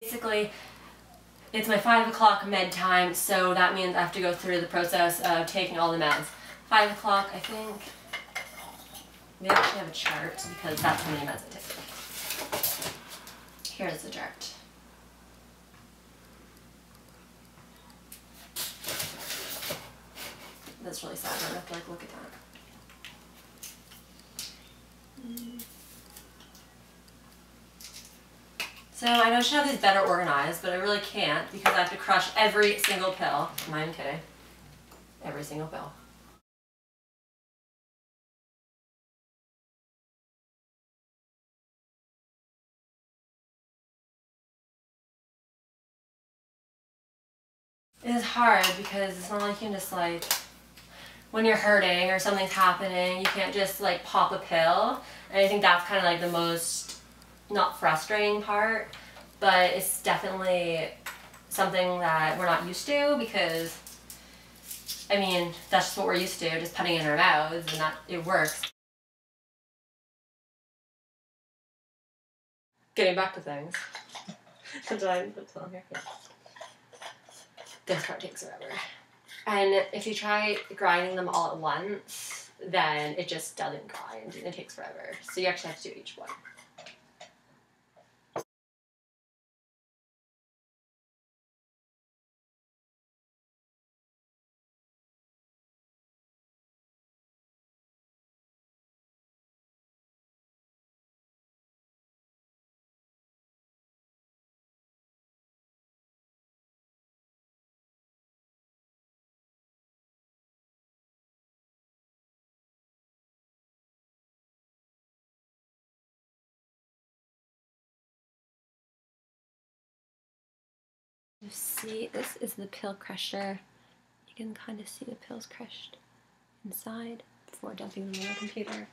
Basically, it's my 5 o'clock med time, so that means I have to go through the process of taking all the meds. 5 o'clock, I think. We actually have a chart because that's how many meds I take. Here's the chart. That's really sad. I have to look at that. So I know I should have these better organized, but I really can't because I have to crush every single pill. I'm not even kidding. Every single pill. It is hard because it's not like you can just when you're hurting or something's happening, you can't just pop a pill. And I think that's kind of the most, not frustrating part, but it's definitely something that we're not used to because, I mean, that's just what we're used to, just putting it in our mouths and that it works. Getting back to things. This part takes forever. And if you try grinding them all at once, then it just doesn't grind and it takes forever. So you actually have to do each one. You see, this is the pill crusher. You can kind of see the pills crushed inside before dumping them on the computer.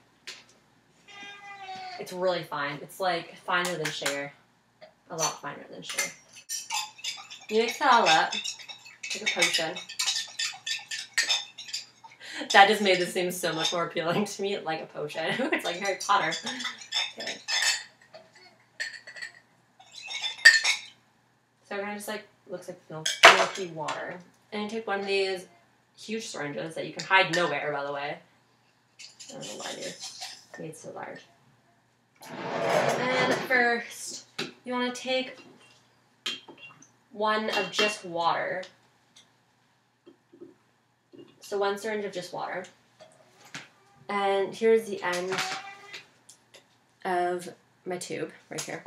It's really fine. It's finer than sugar. A lot finer than sugar. You mix it all up. Take a potion. That just made this seem so much more appealing to me, like a potion. It's like Harry Potter. Okay. So it kind of just looks like milky water. And you take one of these huge syringes that you can hide nowhere, by the way. I don't know why they're made so large. And first, you want to take one of just water. So one syringe of just water. And here's the end of my tube, right here.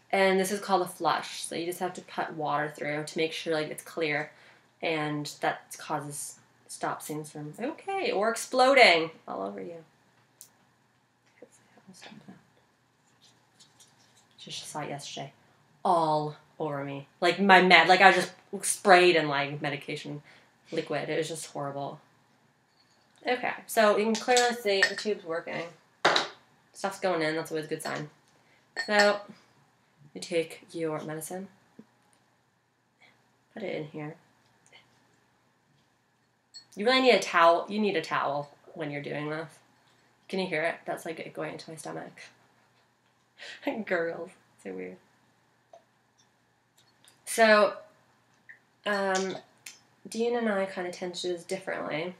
And this is called a flush. So you just have to put water through to make sure it's clear. And that stops things from, okay, or exploding all over you. Just saw it yesterday. All over me. I was just sprayed in medication liquid. It was just horrible. Okay, so you can clearly see the tube's working. Stuff's going in, that's always a good sign. So, you take your medicine, put it in here. You really need a towel. You need a towel when you're doing this. Can you hear it? That's it going into my stomach. Girls, so weird. So, Dean and I kind of tend to do this differently.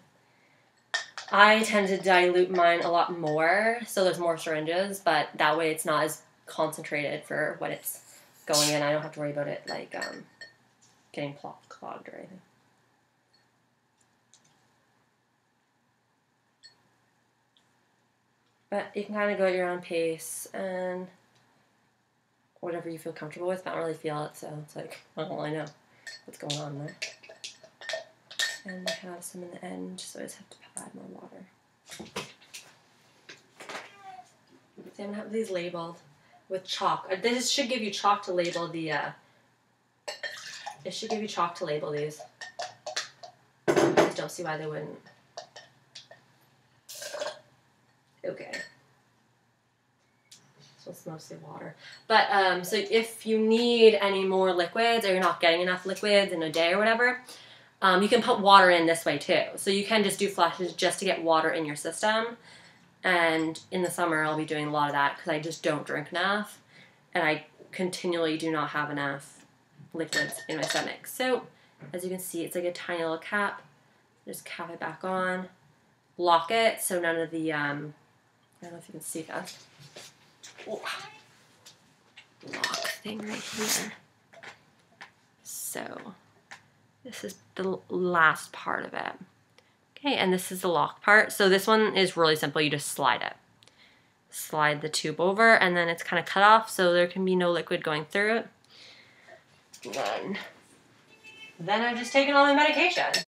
I tend to dilute mine a lot more, so there's more syringes, but that way it's not as concentrated for when it's going in. I don't have to worry about it getting clogged or anything. But you can kind of go at your own pace and whatever you feel comfortable with. I don't really feel it, so it's well, I know what's going on there. And I have some in the end, so I just have to add more water. See, I'm gonna have these labeled with chalk. This should give you chalk to label the, it should give you chalk to label these. I just don't see why they wouldn't. Okay. So it's mostly water. But, so if you need any more liquids or you're not getting enough liquids in a day or whatever, you can put water in this way too. So you can just do flushes just to get water in your system. And in the summer, I'll be doing a lot of that because I just don't drink enough. And I continually do not have enough liquids in my stomach. So as you can see, it's like a tiny little cap. Just cap it back on, lock it so none of the, I don't know if you can see that. Oh. Lock thing right here. So this is the last part of it. Okay, and this is the lock part. So this one is really simple. You just slide it. Slide the tube over, and then it's kind of cut off so there can be no liquid going through it. Then I've just taken all my medication.